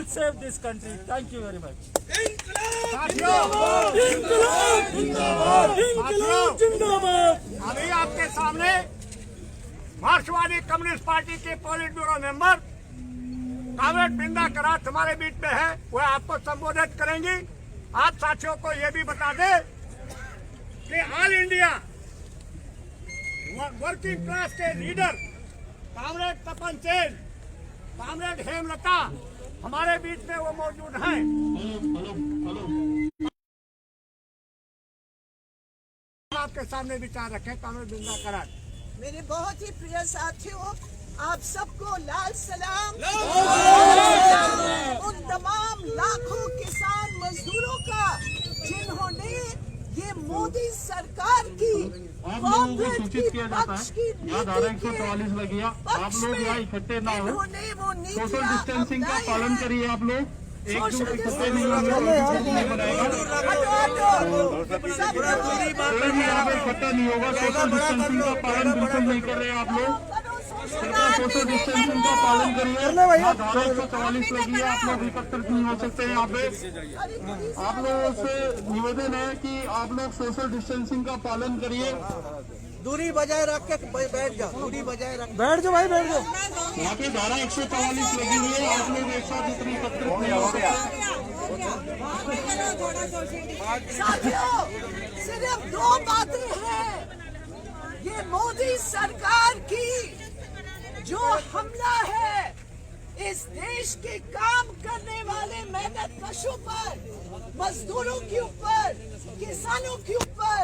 save this country. Thank you very much. अभी आपके सामने मार्क्सवादी कम्युनिस्ट पार्टी के पोलिट ब्यूरो मेंबर कामरेड बृंदा करात हमारे बीच में है, वह आपको संबोधित करेंगी। आप साथियों को यह भी बता दें कि ऑल इंडिया वर्किंग क्लास के लीडर कामरेड तपन सेन, कामरेड हेमलता हमारे बीच में वो मौजूद हैं। आपके सामने विचार रखें कामरेड बृंदा करात। मेरे बहुत ही प्रिय साथियों, आप सबको लाल सलाम। उन तमाम लाखों किसान मजदूरों का जिन्होंने ये मोदी सरकार की आप लोगों को सूचित किया जाता है, यहाँ धारा 144 लगी है। आप लोग यहाँ इकट्ठे ना हो, सोशल डिस्टेंसिंग का पालन करिए। आप लोग एक दूसरे इकट्ठे नहीं होंगे, कोई भी यहाँ पे इकट्ठा नहीं होगा। सोशल डिस्टेंसिंग का पालन बिल्कुल नहीं कर रहे आप लोग। सोशल डिस्टेंसिंग का पालन करिए। यहाँ धारा 144 लगी है, आप लोग एकत्रित नहीं हो सकते यहाँ पे। आप लोगों से निवेदन है कि आप लोग सोशल डिस्टेंसिंग का पालन करिए। दूरी बजाय रख के बैठ जाओ, दूरी बजाय रख बैठ जाओ भाई, बैठ जाओ। यहाँ पे धारा 144 लगी हुई है, आप लोग एक साथ इतनी एकत्रित नहीं हो सकते। साथियों, सिर्फ दो बातें हैं। ये मोदी सरकार की जो हमला है इस देश के काम करने वाले मेहनत कशों पर, मजदूरों के ऊपर, किसानों के ऊपर,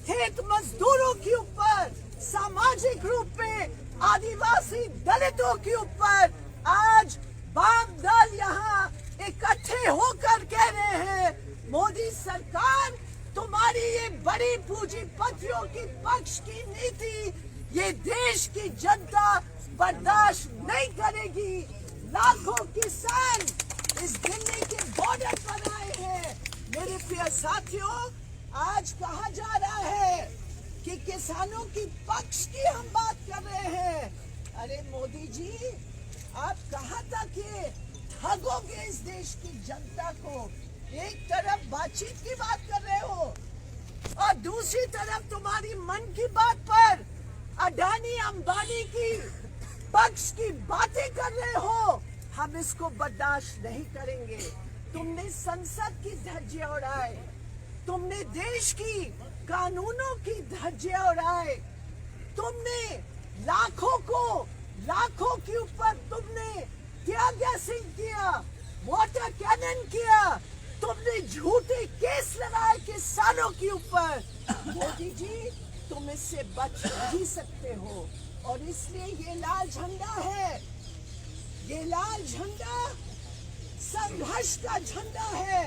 खेत मजदूरों के ऊपर, सामाजिक रूप में आदिवासी दलितों के ऊपर आज वाम दल यहाँ इकट्ठे होकर कह रहे हैं मोदी सरकार तुम्हारी ये बड़ी पूंजीपतियों की पक्ष की नीति ये देश की जनता बर्दाश्त नहीं करेगी। लाखों किसान इस दिल्ली के बॉर्डर पर आए हैं। मेरे प्रिय साथियों, आज कहा जा रहा है कि किसानों की पक्ष की हम बात कर रहे हैं। अरे मोदी जी, आप कहाँ तक ये ठगोगे इस देश की जनता को? एक तरफ बातचीत की बात कर रहे हो और दूसरी तरफ तुम्हारी मन की बात पर अडानी अंबानी की पक्ष की बातें कर रहे हो। हम इसको बर्दाश्त नहीं करेंगे। तुमने संसद की धज्जियां उड़ाए, तुमने देश की कानूनों की धज्जियां उड़ाए, तुमने लाखों के ऊपर तुमने क्या गैसिंग किया, वाटर कैनन किया, तुमने झूठे केस लगाए किसानों के ऊपर। मोदी जी, तुम इससे बच नहीं सकते हो और इसलिए ये लाल झंडा है, ये लाल झंडा संघर्ष का झंडा है,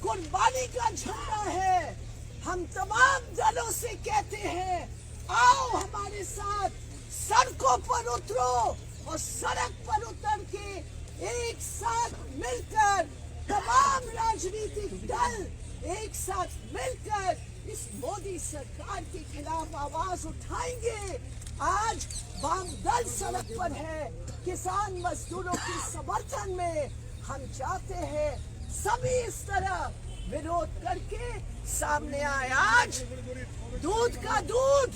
कुर्बानी का झंडा है। हम तमाम दलों से कहते हैं, आओ हमारे साथ सड़कों पर उतरो और सड़क पर उतर के एक साथ मिलकर तमाम राजनीतिक दल एक साथ मिलकर इस मोदी सरकार के खिलाफ आवाज उठाएंगे। आज वाम दल सड़क पर है किसान मजदूरों के समर्थन में। हम चाहते हैं सभी इस तरह विरोध करके सामने आए। आज दूध का दूध,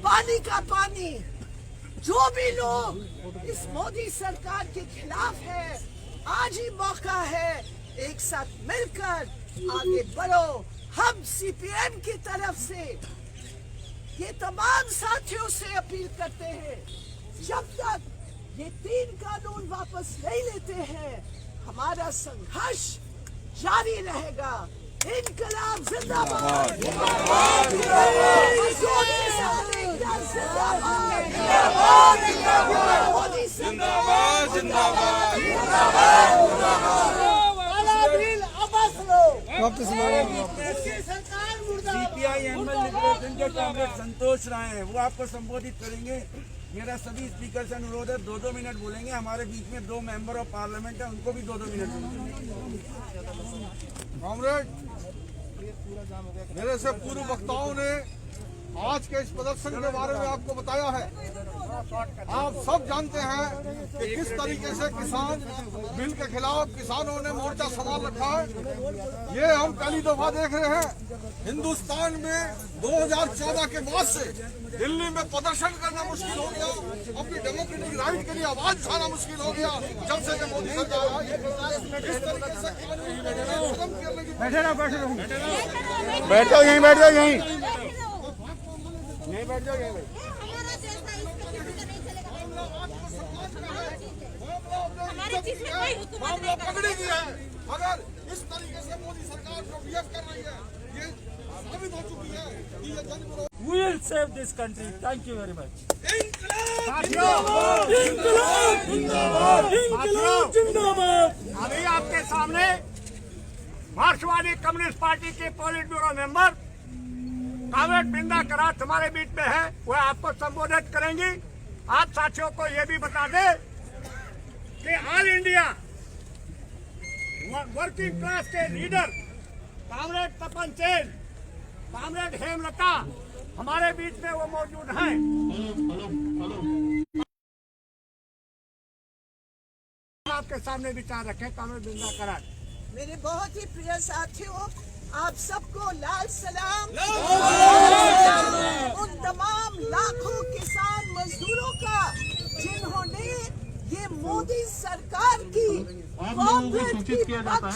पानी का पानी, जो भी लोग इस मोदी सरकार के खिलाफ है, आज ही मौका है, एक साथ मिलकर आगे बढ़ो। हम सीपीएम की तरफ से ये तमाम साथियों से अपील करते हैं, जब तक ये 3 कानून वापस नहीं लेते हैं हमारा संघर्ष जारी रहेगा। इनकलाब जिंदाबाद, जिंदाबाद, सीपीआई एनुअल लिबरेशन के कामरेड संतोष राय हैं, वो आपको संबोधित करेंगे। मेरा सभी स्पीकर से अनुरोध है 2-2 मिनट बोलेंगे। हमारे बीच में 2 मेंबर ऑफ पार्लियामेंट है, उनको भी 2-2 मिनट कामरेड, मेरे से पूर्व वक्ताओं ने आज के इस प्रदर्शन के बारे में आपको बताया है। आप सब जानते हैं कि किस तरीके से किसान बिल के खिलाफ किसानों ने मोर्चा संभाल रखा है। ये हम पहली दफा देख रहे हैं हिंदुस्तान में 2014 के बाद से दिल्ली में प्रदर्शन करना मुश्किल हो गया, अपनी डेमोक्रेटिक राइट के लिए आवाज उठाना मुश्किल हो गया जब से ये मोदी सरकार आई। इस तरीके से खत्म करने की बैठ जाओ यहीं, बैठ जाओ यहीं, हमारा देश है, इसमें किसी का नहीं चलेगा। हमारी चीज में कोई हुकूमत नहीं पकड़ी गई है। अगर इस तरीके से मोदी सरकार जो बिहेव कर रही है, ये साबित हो चुकी है कि ये जनविरोधी। We will save this country. Thank you very much. अभी आपके सामने मार्क्सवादी कम्युनिस्ट पार्टी के पॉलिट ब्यूरो मेंबर कावेट बिंदा करात हमारे बीच में है, वह आपको संबोधित करेंगी। आप साथियों को यह भी बता दें कि ऑल इंडिया वर्किंग क्लास के लीडर कामरेड तपन चेन, कामरेड हेमलता हमारे बीच में वो मौजूद हैं। आपके सामने विचार रखें कामरेड बिंदा करात। मेरे बहुत ही प्रिय साथियों, आप सबको लाल सलाम। उन तमाम लाखों किसान मजदूरों का जिन्होंने ये मोदी सरकार की आप लोगों को सूचित किया जाता है,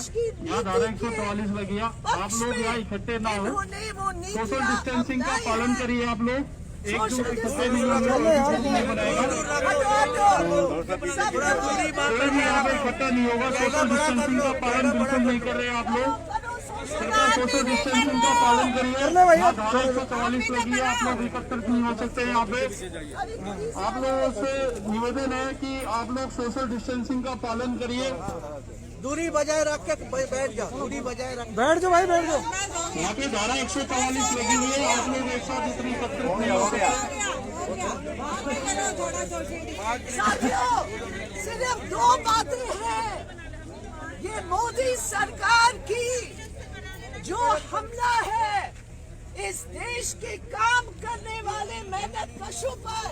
यहाँ धारा 144 लगी है। आप लोग यहाँ इकट्ठे ना हो, सोशल डिस्टेंसिंग का पालन करिए। आप लोग एक दूसरे इकट्ठे नहीं होंगे, कोई भी यहाँ पे इकट्ठा नहीं होगा। सोशल डिस्टेंसिंग का पालन बिल्कुल नहीं कर रहे आप लोग। सोशल डिस्टेंसिंग का पालन करिए। यहाँ धारा 144 लगी है, आप लोग एकत्रित नहीं हो सकते यहाँ पे। आप लोगों से निवेदन है कि आप लोग सोशल डिस्टेंसिंग का पालन करिए। दूरी बजाय रख के बैठ जाओ, दूरी बजाय रख। बैठ जाओ भाई, बैठ जाओ। यहाँ पे धारा 144 लगी हुई है, आप लोग एक साथ इतनी एकत्रित नहीं हो सकते। साथियों, सिर्फ दो बातें हैं। ये मोदी सरकार की जो हमला है इस देश के काम करने वाले मेहनत कशों पर,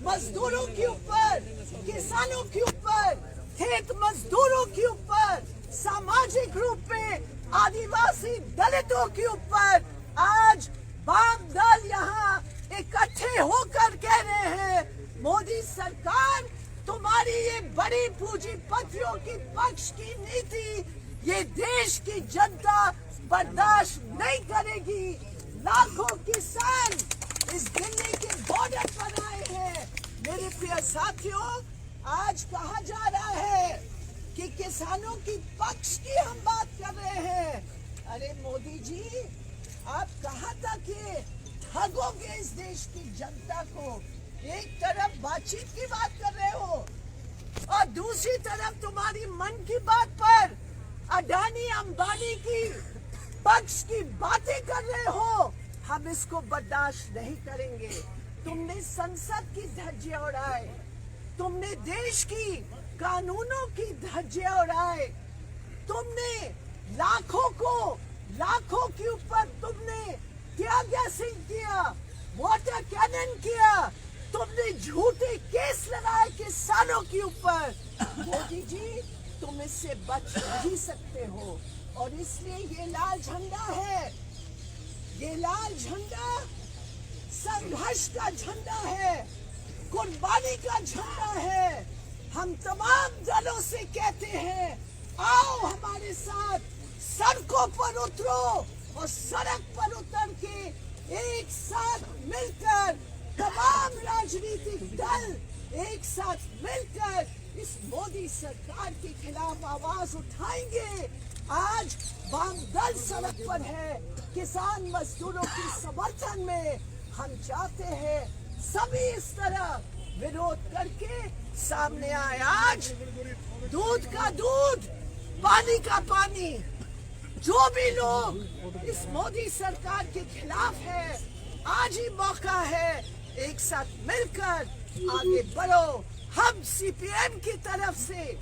मजदूरों के ऊपर, किसानों के ऊपर, खेत मजदूरों के ऊपर, सामाजिक रूप में आदिवासी दलितों के ऊपर आज वाम दल यहाँ इकट्ठे होकर कह रहे हैं मोदी सरकार तुम्हारी ये बड़ी पूंजीपतियों की पक्ष की नीति ये देश की जनता बर्दाश्त नहीं करेगी। लाखों किसान इस दिल्ली के बॉर्डर पर आए हैं। मेरे प्रिय साथियों, आज कहा जा रहा है कि किसानों की पक्ष की हम बात कर रहे हैं। अरे मोदी जी, आप कहाँ तक ये ठगोगे इस देश की जनता को? एक तरफ बातचीत की बात कर रहे हो और दूसरी तरफ तुम्हारी मन की बात पर अडानी अंबानी की पक्ष की बातें कर रहे हो। हम इसको बर्दाश्त नहीं करेंगे। तुमने संसद की धज्जियां उड़ाए, तुमने देश की कानूनों की धज्जियां उड़ाए, तुमने लाखों के ऊपर तुमने क्या गैसिंग किया, वाटर कैनन किया, तुमने झूठे केस लगाए किसानों के ऊपर। मोदी जी, तुम इससे बच नहीं सकते हो और इसलिए ये लाल झंडा है, ये लाल झंडा संघर्ष का झंडा है, कुर्बानी का झंडा है। हम तमाम दलों से कहते हैं, आओ हमारे साथ सड़कों पर उतरो और सड़क पर उतर के एक साथ मिलकर तमाम राजनीतिक दल एक साथ मिलकर इस मोदी सरकार के खिलाफ आवाज उठाएंगे। आज वाम दल सड़क पर है, किसान मजदूरों के समर्थन में। हम चाहते हैं सभी इस तरह विरोध करके सामने आए। आज दूध का दूध, पानी का पानी, जो भी लोग इस मोदी सरकार के खिलाफ है, आज ही मौका है, एक साथ मिलकर आगे बढ़ो। हम सीपीएम की तरफ से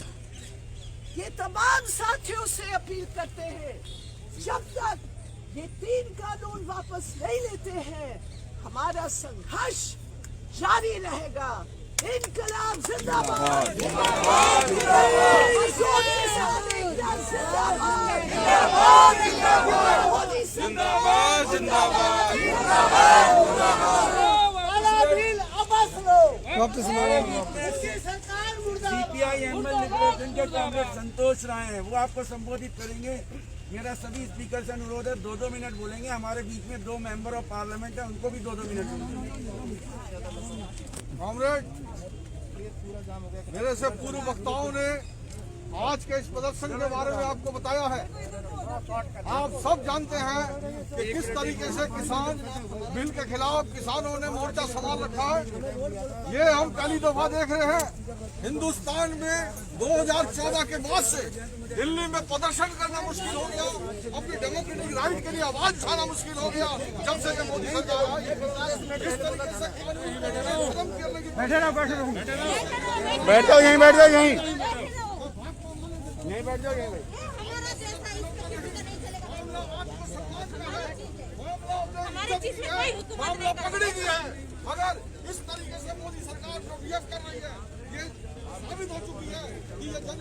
ये तमाम साथियों से अपील करते हैं, जब तक ये 3 कानून वापस नहीं लेते हैं, हमारा संघर्ष जारी रहेगा। इनकलाब जिंदाबाद, जिंदाबाद, मोदी साहब इनकलाब जिंदाबाद, मोदी जिंदाबाद, जिंदाबाद, सीपीआई एमएल लिबरेशन के कॉमरेड संतोष राय हैं, वो आपको संबोधित करेंगे। मेरा सभी स्पीकर से अनुरोध है 2-2 मिनट बोलेंगे। हमारे बीच में 2 मेंबर ऑफ पार्लियामेंट है, उनको भी 2-2 मिनट बोलेंगे। कॉमरेड, मेरे से पूर्व वक्ताओं ने आज के इस प्रदर्शन के बारे में आपको बताया है। आप सब जानते हैं कि किस तरीके से किसान बिल के खिलाफ किसानों ने मोर्चा संभाल रखा है। ये हम पहली दफा देख रहे हैं हिंदुस्तान में 2014 के बाद से दिल्ली में प्रदर्शन करना मुश्किल हो गया, अपनी डेमोक्रेटिक राइट के लिए आवाज उठाना मुश्किल हो गया जब से ये मोदी सरकार आई। इस तरीके से खत्म करने की बैठे रहो, बैठे रहो, बैठ जाओ यहीं, बैठ जाओ यहीं, नहीं बैठ जाओ यहीं। हमारा जैसा इसका किसी का नहीं चलेगा। हमारी चीज में कोई हुकूमत मामला नहीं करेगा। पकड़ी गई है। अगर इस तरीके से मोदी सरकार जो बिहेव कर रही है, ये साबित हो चुकी है कि ये जन